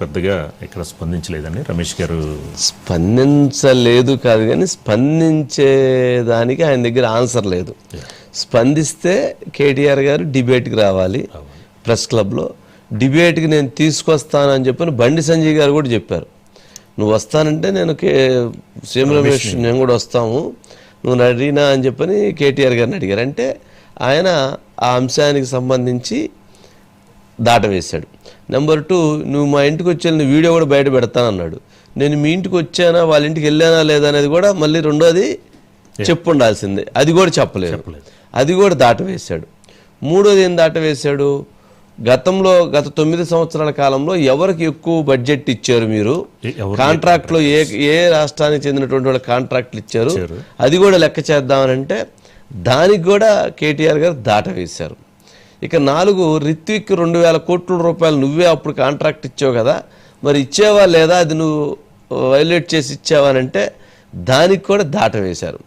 పెద్దగా ఇక్కడ స్పందించలేదండి రమేష్ గారు. స్పందించలేదు కాదు కానీ స్పందించేదానికి ఆయన దగ్గర ఆన్సర్ లేదు. స్పందిస్తే కేటీఆర్ గారు డిబేట్కి రావాలి ప్రెస్ క్లబ్లో. డిబేట్కి నేను తీసుకొస్తానని చెప్పని బండి సంజయ్ గారు కూడా చెప్పారు. నువ్వు వస్తానంటే నేను సీఎం రమేష్ నేను కూడా వస్తాము, నువ్వు అడిగినా అని చెప్పని కేటీఆర్ గారిని అడిగారు. అంటే ఆయన ఆ అంశానికి సంబంధించి దాటవేశాడు. నెంబర్ 2, నువ్వు మా ఇంటికి వచ్చి వీడియో కూడా బయట పెడతానన్నాడు. నేను మీ ఇంటికి వచ్చానా వాళ్ళ ఇంటికి వెళ్ళానా లేదా అనేది కూడా మళ్ళీ రెండోది చెప్పు ఉండాల్సిందే, అది కూడా చెప్పలేదు. అది కూడా దాటవేశాడు. మూడోది ఏం దాటవేశాడు, గత 9 సంవత్సరాల కాలంలో ఎవరికి ఎక్కువ బడ్జెట్ ఇచ్చారు మీరు, కాంట్రాక్ట్లో ఏ రాష్ట్రానికి చెందినటువంటి వాళ్ళు కాంట్రాక్ట్లు ఇచ్చారు అది కూడా లెక్క చేద్దామనంటే దానికి కూడా కేటీఆర్ గారు దాటవేశారు. ఇక 4, రిత్విక్ 2,000 కోట్ల రూపాయలు నువ్వే అప్పుడు కాంట్రాక్ట్ ఇచ్చావు కదా, మరి ఇచ్చావా లేదా, అది నువ్వు వైలేట్ చేసి ఇచ్చావనంటే దానికి కూడా దాటవేశారు.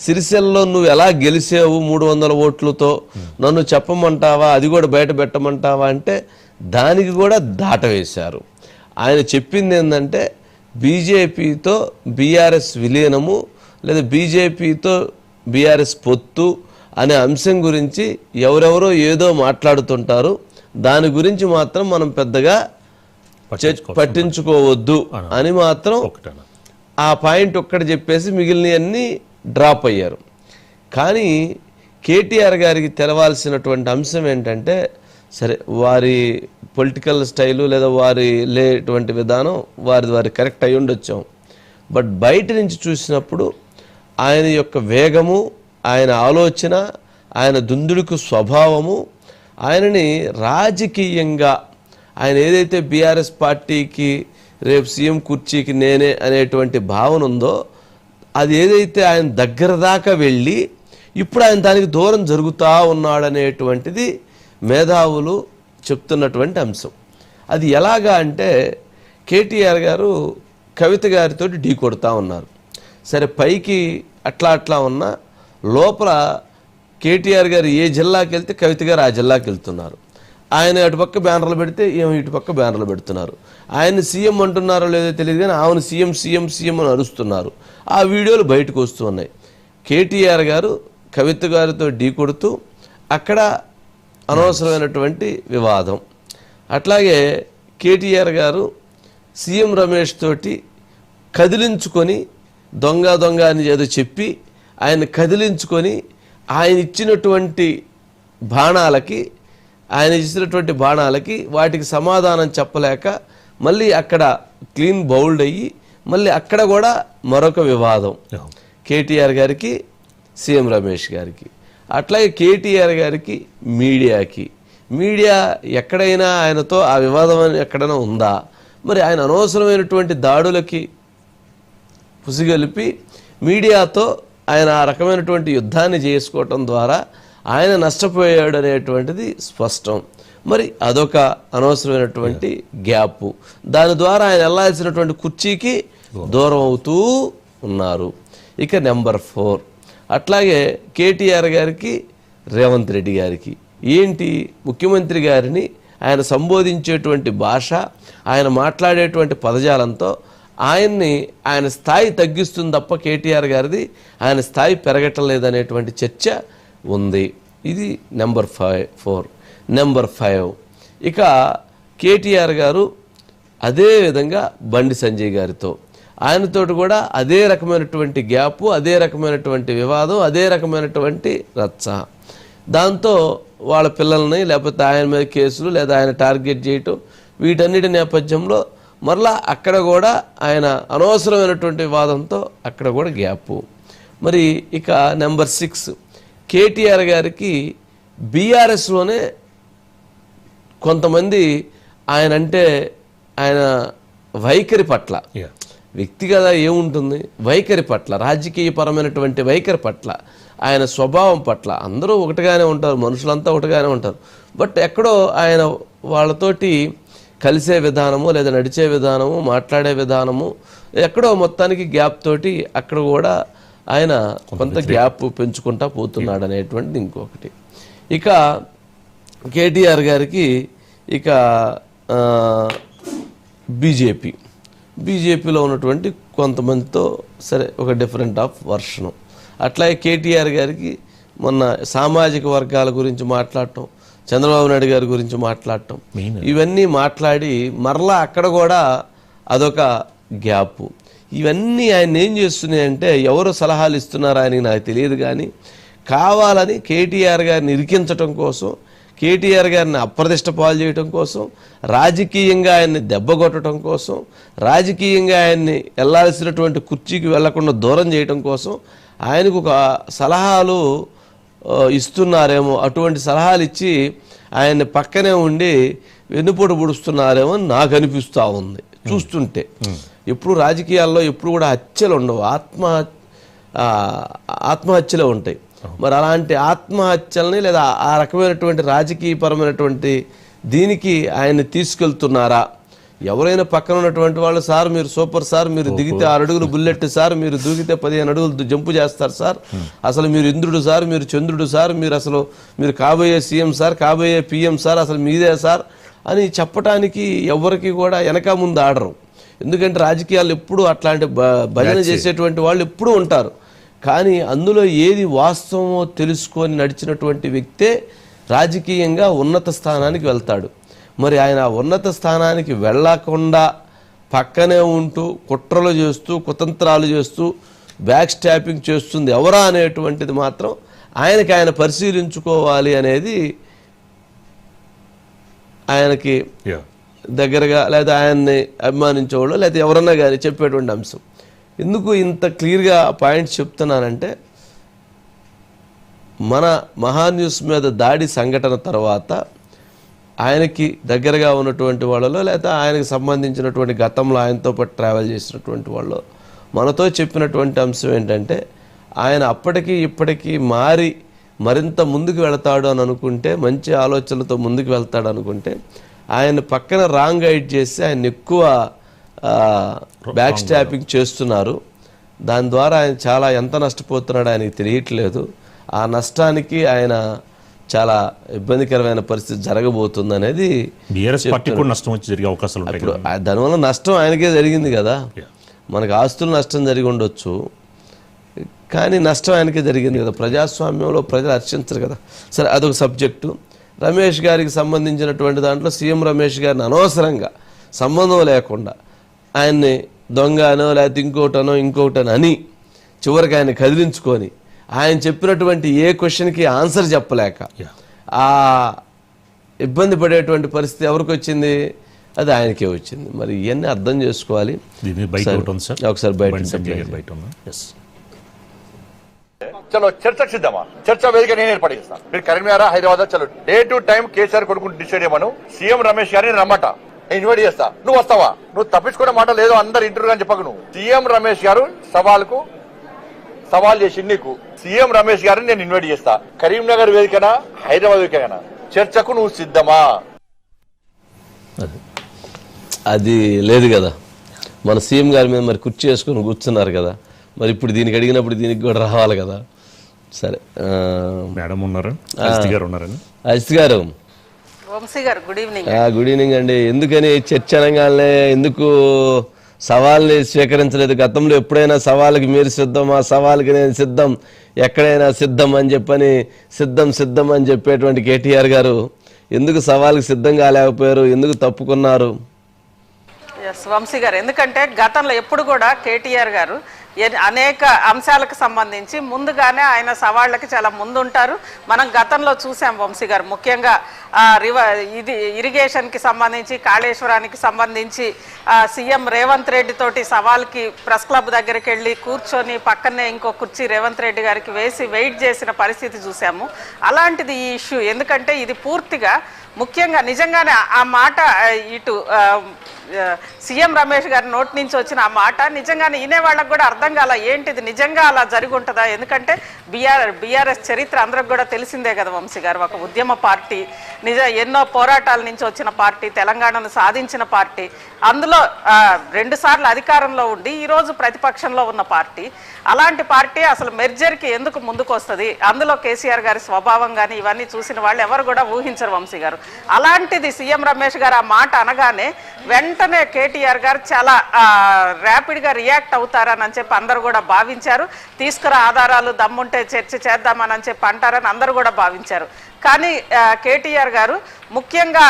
సిరిసిల్లలో నువ్వు ఎలా గెలిచావు 300 ఓట్లతో, నన్ను చెప్పమంటావా, అది కూడా బయట పెట్టమంటావా అంటే దానికి కూడా దాటవేశారు. ఆయన చెప్పింది ఏంటంటే బీజేపీతో బీఆర్ఎస్ విలీనము లేదా బీజేపీతో బీఆర్ఎస్ పొత్తు అనే అంశం గురించి ఎవరెవరో ఏదో మాట్లాడుతుంటారు, దాని గురించి మాత్రం మనం పెద్దగా పట్టించుకోవద్దు అని మాత్రం ఆ పాయింట్ ఒక్కటి చెప్పేసి మిగిలినవన్నీ డ్రాప్ అయ్యారు. కానీ కేటీఆర్ గారికి తెలవాల్సినటువంటి అంశం ఏంటంటే, సరే వారి పొలిటికల్ స్టైలు లేదా వారి లేటువంటి విధానం వారి కరెక్ట్ అయి ఉండొచ్చాం, బట్ బయట నుంచి చూసినప్పుడు ఆయన యొక్క వేగము, ఆయన ఆలోచన, ఆయన దుందుడుకు స్వభావము, ఆయనని రాజకీయంగా ఆయన ఏదైతే బీఆర్ఎస్ పార్టీకి రేపు సీఎం కుర్చీకి నేనే అనేటువంటి భావన ఉందో అది ఏదైతే ఆయన దగ్గర దాకా వెళ్ళి ఇప్పుడు ఆయన దానికి దూరం జరుగుతూ ఉన్నాడనేటువంటిది మేధావులు చెప్తున్నటువంటి అంశం. అది ఎలాగా అంటే కేటీఆర్ గారు కవిత గారితో ఢీ కొడతా ఉన్నారు. సరే పైకి అట్లా ఉన్నా లోపల కేటీఆర్ గారు ఏ జిల్లాకి వెళ్తే కవిత గారు ఆ జిల్లాకి వెళ్తున్నారు. ఆయన అటుపక్క బ్యానర్లు పెడితే ఏమో ఇటుపక్క బ్యానర్లు పెడుతున్నారు. ఆయన సీఎం అంటున్నారో లేదో తెలియదు కానీ ఆమెను సీఎం సీఎం సీఎం అని అరుస్తున్నారు. ఆ వీడియోలు బయటకు వస్తూ ఉన్నాయి. కేటీఆర్ గారు కవిత గారితో ఢీ కొడుతూ అక్కడ అనవసరమైనటువంటి వివాదం. అట్లాగే కేటీఆర్ గారు సీఎం రమేష్ తోటి కదిలించుకొని దొంగ అని ఏదో చెప్పి ఆయన కదిలించుకొని ఆయన ఇచ్చినటువంటి బాణాలకి వాటికి సమాధానం చెప్పలేక మళ్ళీ అక్కడ క్లీన్ బౌల్డ్ అయ్యి మళ్ళీ అక్కడ కూడా మరొక వివాదం కేటీఆర్ గారికి సీఎం రమేష్ గారికి. అట్లాగే కేటీఆర్ గారికి మీడియా ఎక్కడైనా ఆయనతో ఆ వివాదం ఎక్కడైనా ఉందా, మరి ఆయన అనవసరమైనటువంటి దాడులకి పుసిగలిపి మీడియాతో ఆయన ఆ రకమైనటువంటి యుద్ధాన్ని చేసుకోవటం ద్వారా ఆయన నష్టపోయాడు అనేటువంటిది స్పష్టం. మరి అదొక అనవసరమైనటువంటి గ్యాప్, దాని ద్వారా ఆయన వెళ్ళాల్సినటువంటి కుర్చీకి దూరం అవుతూ ఉన్నారు. ఇక నెంబర్ 4, అట్లాగే కేటీఆర్ గారికి రేవంత్ రెడ్డి గారికి ఏంటి, ముఖ్యమంత్రి గారిని ఆయన సంబోధించేటువంటి భాష, ఆయన మాట్లాడేటువంటి పదజాలంతో ఆయన స్థాయి తగ్గిస్తుంది తప్ప కేటీఆర్ గారిది ఆయన స్థాయి పెరగటలేదనేటువంటి చర్చ ఉంది. ఇది నెంబర్ 4. నెంబర్ 5, ఇక కేటీఆర్ గారు అదే విధంగా బండి సంజయ్ గారితో ఆయనతోటి కూడా అదే రకమైనటువంటి గ్యాపు, అదే రకమైనటువంటి వివాదం, అదే రకమైనటువంటి రచ్చ. దాంతో వాళ్ళ పిల్లల్ని లేకపోతే ఆయన మీద కేసులు లేదా ఆయన టార్గెట్ చేయటం, వీటన్నిటి నేపథ్యంలో మరలా అక్కడ కూడా ఆయన అనవసరమైనటువంటి వివాదంతో అక్కడ కూడా గ్యాపు. మరి ఇక నెంబర్ 6, కేటీఆర్ గారికి బీఆర్ఎస్లోనే కొంతమంది ఆయన వైఖరి పట్ల, వ్యక్తిగత ఏముంటుంది, వైఖరి పట్ల, రాజకీయపరమైనటువంటి వైఖరి పట్ల, ఆయన స్వభావం పట్ల అందరూ ఒకటిగానే ఉంటారు, మనుషులంతా ఒకటిగానే ఉంటారు. బట్ ఎక్కడో ఆయన వాళ్ళతోటి కలిసే విధానము లేదా నడిచే విధానము మాట్లాడే విధానము ఎక్కడో మొత్తానికి గ్యాప్ తోటి అక్కడ కూడా ఆయన కొంత గ్యాప్ పెంచుకుంటా పోతున్నాడు అనేటువంటిది ఇంకొకటి. ఇక కేటీఆర్ గారికి ఇక బీజేపీలో ఉన్నటువంటి కొంతమందితో సరే ఒక డిఫరెంట్ ఆఫ్ వర్షను. అట్లాగే కేటీఆర్ గారికి మొన్న సామాజిక వర్గాల గురించి మాట్లాడటం, చంద్రబాబు నాయుడు గారి గురించి మాట్లాడటం, ఇవన్నీ మాట్లాడి మరలా అక్కడ కూడా అదొక గ్యాప్. ఇవన్నీ ఆయన ఏం చేస్తున్నాయంటే ఎవరు సలహాలు ఇస్తున్నారా అని నాకు తెలియదు, కానీ కావాలని కేటీఆర్ గారిని ఇరికించటం కోసం, కేటీఆర్ గారిని అప్రదిష్ట పాలు చేయటం కోసం, రాజకీయంగా ఆయన్ని దెబ్బకొట్టడం కోసం, రాజకీయంగా ఆయన్ని వెళ్లాల్సినటువంటి కుర్చీకి వెళ్లకుండా దూరం చేయటం కోసం ఆయనకు ఒక సలహాలు ఇస్తున్నారేమో, అటువంటి సలహాలు ఇచ్చి ఆయన్ని పక్కనే ఉండి వెన్నుపోటు పొడుస్తున్నారేమో అని నాకు అనిపిస్తూ ఉంది చూస్తుంటే. ఎప్పుడు రాజకీయాల్లో ఎప్పుడు కూడా హత్యలు ఉండవు, ఆత్మహత్యలే ఉంటాయి. మరి అలాంటి ఆత్మహత్యల్ని లేదా ఆ రకమైనటువంటి రాజకీయపరమైనటువంటి దీనికి ఆయన్ని తీసుకెళ్తున్నారా? ఎవరైనా పక్కన ఉన్నటువంటి వాళ్ళు, సార్ మీరు సూపర్ సార్, మీరు దిగితే 6 అడుగులు బుల్లెట్ సార్, మీరు దూకితే 15 అడుగులు జంపు చేస్తారు సార్, అసలు మీరు ఇంద్రుడు సార్, మీరు చంద్రుడు సార్, మీరు కాబోయే సీఎం సార్, కాబోయే పిఎం సార్, అసలు మీదే సార్ అని చెప్పటానికి ఎవరికి కూడా వెనక ముందు ఆడరు. ఎందుకంటే రాజకీయాలు ఎప్పుడు అట్లాంటి భజన చేసేటువంటి వాళ్ళు ఎప్పుడూ ఉంటారు. కానీ అందులో ఏది వాస్తవమో తెలుసుకొని నడిచినటువంటి వ్యక్తే రాజకీయంగా ఉన్నత స్థానానికి వెళ్తాడు. మరి ఆయన ఉన్నత స్థానానికి వెళ్ళకుండా పక్కనే ఉంటూ కుట్రలు చేస్తూ, కుతంత్రాలు చేస్తూ, బ్యాక్ స్టాపింగ్ చేస్తుంది ఎవరా అనేటువంటిది మాత్రం ఆయన పరిశీలించుకోవాలి అనేది ఆయనకి దగ్గరగా లేదా ఆయన్ని అభిమానించేవాళ్ళు లేదా ఎవరన్నా కానీ చెప్పేటువంటి అంశం. ఎందుకు ఇంత క్లియర్గా పాయింట్స్ చెప్తున్నానంటే, మన మహాన్యూస్ మీద దాడి సంఘటన తర్వాత ఆయనకి దగ్గరగా ఉన్నటువంటి వాళ్ళలో లేదా ఆయనకు సంబంధించినటువంటి గతంలో ఆయనతో పాటు ట్రావెల్ చేసినటువంటి వాళ్ళు మనతో చెప్పినటువంటి అంశం ఏంటంటే, ఆయన అప్పటికి ఇప్పటికీ మారి మరింత ముందుకు వెళతాడు అని అనుకుంటే, మంచి ఆలోచనలతో ముందుకు వెళ్తాడు అనుకుంటే, ఆయన పక్కన రాంగ్ గైడ్ చేసి ఆయన ఎక్కువ బ్యాక్ స్టాపింగ్ చేస్తున్నారు. దాని ద్వారా ఆయన చాలా ఎంత నష్టపోతున్నాడో ఆయనకి తెలియట్లేదు. ఆ నష్టానికి ఆయన చాలా ఇబ్బందికరమైన పరిస్థితి జరగబోతుంది అనేది దానివల్ల నష్టం ఆయనకే జరిగింది కదా. మనకు ఆస్తులు నష్టం జరిగి ఉండొచ్చు, కానీ నష్టం ఆయనకే జరిగింది కదా. ప్రజాస్వామ్యంలో ప్రజలు హర్షించరు కదా. సరే, అదొక సబ్జెక్టు. రమేష్ గారికి సంబంధించినటువంటి దాంట్లో సీఎం రమేష్ గారిని అనవసరంగా సంబంధం లేకుండా ఆయన్ని దొంగనో లేకపోతే ఇంకోటనో అని చివరికి ఆయన కదిలించుకొని ఆయన చెప్పినటువంటి ఏ క్వశ్చన్కి ఆన్సర్ చెప్పలేక ఆ ఇబ్బంది పడేటువంటి పరిస్థితి ఎవరికి వచ్చింది? అది ఆయనకే వచ్చింది. మరి ఇవన్నీ అర్థం చేసుకోవాలి. ఒకసారి బయట చలో చర్చకు సిద్ధమా? చర్చ వేదిక నేను ఏర్పాటు చేస్తాను. మీరు కరీంనగర్, హైదరాబాద్ చలో డే టు టైం కేసీఆర్ కొడుకుని డిసైడ్ చేయమను. సీఎం రమేష్ గారిని రమ్మట, నేను ఇన్వైట్ చేస్తా. నువ్వు వస్తావా? నువ్వు తప్పించుకునే మాట లేదు, అందరు ఇంటర్వ్యూ అని చెప్పకు. నువ్వు సీఎం రమేష్ గారు సవాల్ చేసి నీకు సీఎం రమేష్ గారిని నేను ఇన్వైట్ చేస్తా. కరీంనగర్ వేదికనా, హైదరాబాద్ వేదికనా, చర్చకు నువ్వు సిద్ధమా? అది లేదు కదా. మన సీఎం గారి మీద మరి కుర్చీ వేసుకొని కూర్చున్నారు కదా. మరి ఇప్పుడు దీనికి అడిగినప్పుడు దీనికి కూడా రావాలి కదా. సరే, మేడం ఉన్నారు, అజిత్ గారు. గుడ్ ఈవినింగ్ అండి. ఎందుకని చర్చ అనగానే ఎందుకు సవాల్ని స్వీకరించలేదు? గతంలో ఎప్పుడైనా సవాళ్ళకి మీరు సిద్ధం, ఆ సవాల్కి నేను సిద్ధం, ఎక్కడైనా సిద్ధం అని సిద్ధం అని చెప్పేటువంటి కేటీఆర్ గారు ఎందుకు సవాల్కి సిద్ధం కాలేకపోయారు? ఎందుకు తప్పుకున్నారు? వంశీ గారు, ఎందుకంటే గతంలో ఎప్పుడు కూడా కేటీఆర్ గారు అనేక అంశాలకు సంబంధించి ముందుగానే ఆయన సవాళ్ళకి చాలా ముందుంటారు. మనం గతంలో చూసాం వంశీ గారు, ముఖ్యంగా ఇరిగేషన్కి సంబంధించి, కాళేశ్వరానికి సంబంధించి సీఎం రేవంత్ రెడ్డి తోటి సవాల్కి ప్రెస్ క్లబ్ దగ్గరికి వెళ్ళి కూర్చొని పక్కనే ఇంకో కుర్చీ రేవంత్ రెడ్డి గారికి వేసి వెయిట్ చేసిన పరిస్థితి చూసాము. అలాంటిది ఈ ఇష్యూ, ఎందుకంటే ఇది పూర్తిగా ముఖ్యంగా నిజంగానే ఆ మాట ఇటు సీఎం రమేష్ గారి నోటి నుంచి వచ్చిన ఆ మాట నిజంగానే వినే వాళ్ళకు కూడా అర్థం కాల, ఏంటిది నిజంగా అలా జరిగి ఉంటుందా? ఎందుకంటే బీఆర్ఎస్ చరిత్ర అందరికి కూడా తెలిసిందే కదా వంశీ గారు. ఒక ఉద్యమ పార్టీ, ఎన్నో పోరాటాల నుంచి వచ్చిన పార్టీ, తెలంగాణను సాధించిన పార్టీ, అందులో 2 సార్లు అధికారంలో ఉండి ఈరోజు ప్రతిపక్షంలో ఉన్న పార్టీ. అలాంటి పార్టీ అసలు మెర్జర్కి ఎందుకు ముందుకు వస్తుంది? అందులో కేసీఆర్ గారి స్వభావం కానీ ఇవన్నీ చూసిన వాళ్ళు ఎవరు కూడా ఊహించరు వంశీ గారు. అలాంటిది సీఎం రమేష్ గారు ఆ మాట అనగానే వెంటనే వెంటనే కేటీఆర్ గారు చాలా ర్యాపిడ్ గా రియాక్ట్ అవుతారని చెప్పి అందరూ కూడా భావించారు. తీసుకురా ఆధారాలు, దమ్ముంటే చర్చ చేద్దామని చెప్పి అంటారని అందరూ కూడా భావించారు. కానీ కేటీఆర్ గారు ముఖ్యంగా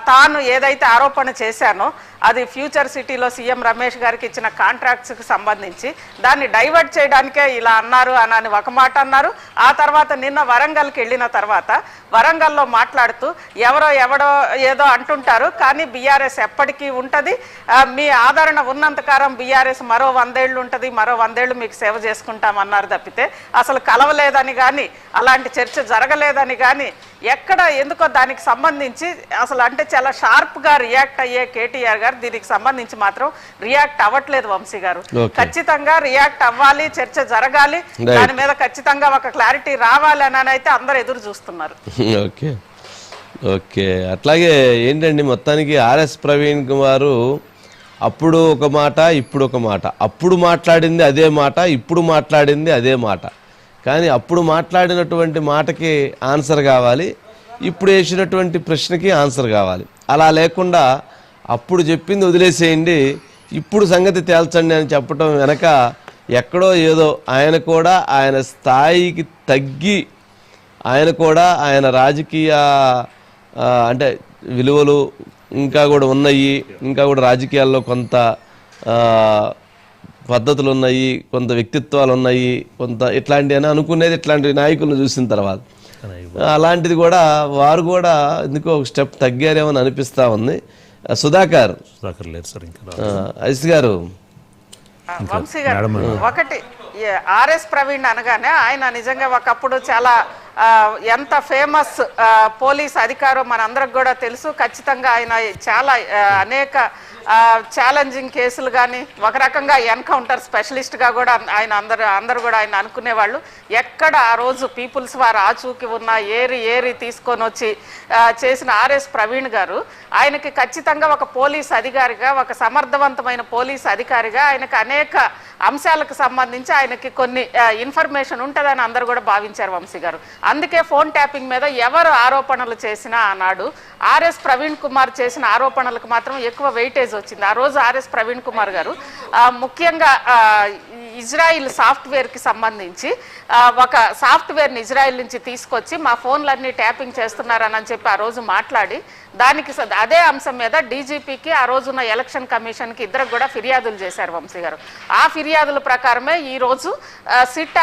తాను ఏదైతే ఆరోపణ చేశానో అది ఫ్యూచర్ సిటీలో సీఎం రమేష్ గారికి ఇచ్చిన కాంట్రాక్ట్స్కి సంబంధించి దాన్ని డైవర్ట్ చేయడానికే ఇలా అన్నారు అని ఒక మాట అన్నారు. ఆ తర్వాత నిన్న వరంగల్కి వెళ్ళిన తర్వాత వరంగల్లో మాట్లాడుతూ ఎవడో ఏదో అంటుంటారు, కానీ బీఆర్ఎస్ ఎప్పటికీ ఉంటుంది, మీ ఆదరణ ఉన్నంతకాలం బీఆర్ఎస్ మరో 100 ఏళ్ళు ఉంటుంది, మరో 100 ఏళ్ళు మీకు సేవ చేసుకుంటామన్నారు తప్పితే అసలు కలవలేదని కానీ అలాంటి చర్చ జరగలేదని కానీ ఎక్కడ ఎందుకో దానికి సంబంధించి అసలు అంటే చాలా షార్ప్గా రియాక్ట్ అయ్యే కేటీఆర్ గారు దీనికి సంబంధించి మాత్రం రియాక్ట్ అవ్వట్లేదు. వంశీ గారు ఖచ్చితంగా రియాక్ట్ అవ్వాలి, చర్చ జరగాలి, దాని మీద ఖచ్చితంగా ఒక క్లారిటీ రావాలి అని అయితే అందరు ఎదురు చూస్తున్నారు. ఓకే ఓకే అట్లాగే ఏంటండి మొత్తానికి ఆర్ఎస్ ప్రవీణ్ కుమార్ అప్పుడు ఒక మాట ఇప్పుడు ఒక మాట, అప్పుడు మాట్లాడింది అదే మాట, ఇప్పుడు మాట్లాడింది అదే మాట. కానీ అప్పుడు మాట్లాడినటువంటి మాటకి ఆన్సర్ కావాలి, ఇప్పుడు వేసినటువంటి ప్రశ్నకి ఆన్సర్ కావాలి. అలా లేకుండా అప్పుడు చెప్పింది వదిలేసేయండి, ఇప్పుడు సంగతి తేల్చండి అని చెప్పడం వెనక ఎక్కడో ఏదో ఆయన కూడా ఆయన స్థాయికి తగ్గి ఆయన కూడా ఆయన రాజకీయ అంటే విలువలు ఇంకా కూడా ఉన్నాయి, ఇంకా కూడా రాజకీయాల్లో కొంత పద్ధతులు ఉన్నాయి, కొంత వ్యక్తిత్వాలు ఉన్నాయి, కొంత ఇట్లాంటి అని అనుకునేది ఇట్లాంటి నాయకులను చూసిన తర్వాత అలాంటిది కూడా వారు కూడా ఎందుకో ఒక స్టెప్ తగ్గారేమని అనిపిస్తూ ఉంది. సుధాకర్ లేదు సార్ ఇంకా అజిత్ గారు. వంశీ గారు ఒకటి ఆర్ఎస్ ప్రవీణ్ అనగానే ఆయన నిజంగా ఒకప్పుడు చాలా ఎంత ఫేమస్ పోలీస్ అధికారం మనందరికి కూడా తెలుసు. ఖచ్చితంగా ఆయన చాలా అనేక ఛాలెంజింగ్ కేసులు కానీ ఒక రకంగా ఎన్కౌంటర్ స్పెషలిస్ట్గా కూడా ఆయన అందరూ కూడా ఆయన అనుకునేవాళ్ళు. ఎక్కడ ఆ రోజు పీపుల్స్ వారు ఆచూకి ఉన్న ఏరి తీసుకొని వచ్చి చేసిన ఆర్ఎస్ ప్రవీణ్ గారు ఆయనకి ఖచ్చితంగా ఒక పోలీస్ అధికారిగా, ఒక సమర్థవంతమైన పోలీస్ అధికారిగా ఆయనకు అనేక అంశాలకు సంబంధించి ఆయనకి కొన్ని ఇన్ఫర్మేషన్ ఉంటుందని అందరూ కూడా భావించారు వంశీ గారు. అందుకే ఫోన్ ట్యాపింగ్ మీద ఎవరు ఆరోపణలు చేసినా ఆనాడు ఆర్ఎస్ ప్రవీణ్ కుమార్ చేసిన ఆరోపణలకు మాత్రం ఎక్కువ వెయిటేజ్ వచ్చింది. ఆ రోజు ఆర్ఎస్ ప్రవీణ్ కుమార్ గారు ముఖ్యంగా ఇజ్రాయిల్ సాఫ్ట్వేర్కి సంబంధించి ఒక సాఫ్ట్వేర్ని ఇజ్రాయిల్ నుంచి తీసుకొచ్చి మా ఫోన్లన్నీ ట్యాపింగ్ చేస్తున్నారని చెప్పి ఆ రోజు మాట్లాడి దానికి అదే అంశం మీద డీజీపీకి ఆ రోజున్న ఎలక్షన్ కమిషన్కి ఇద్దరు కూడా ఫిర్యాదులు చేశారు వంశీ గారు. ఆ ఫిర్యాదుల ప్రకారమే ఈరోజు సిట్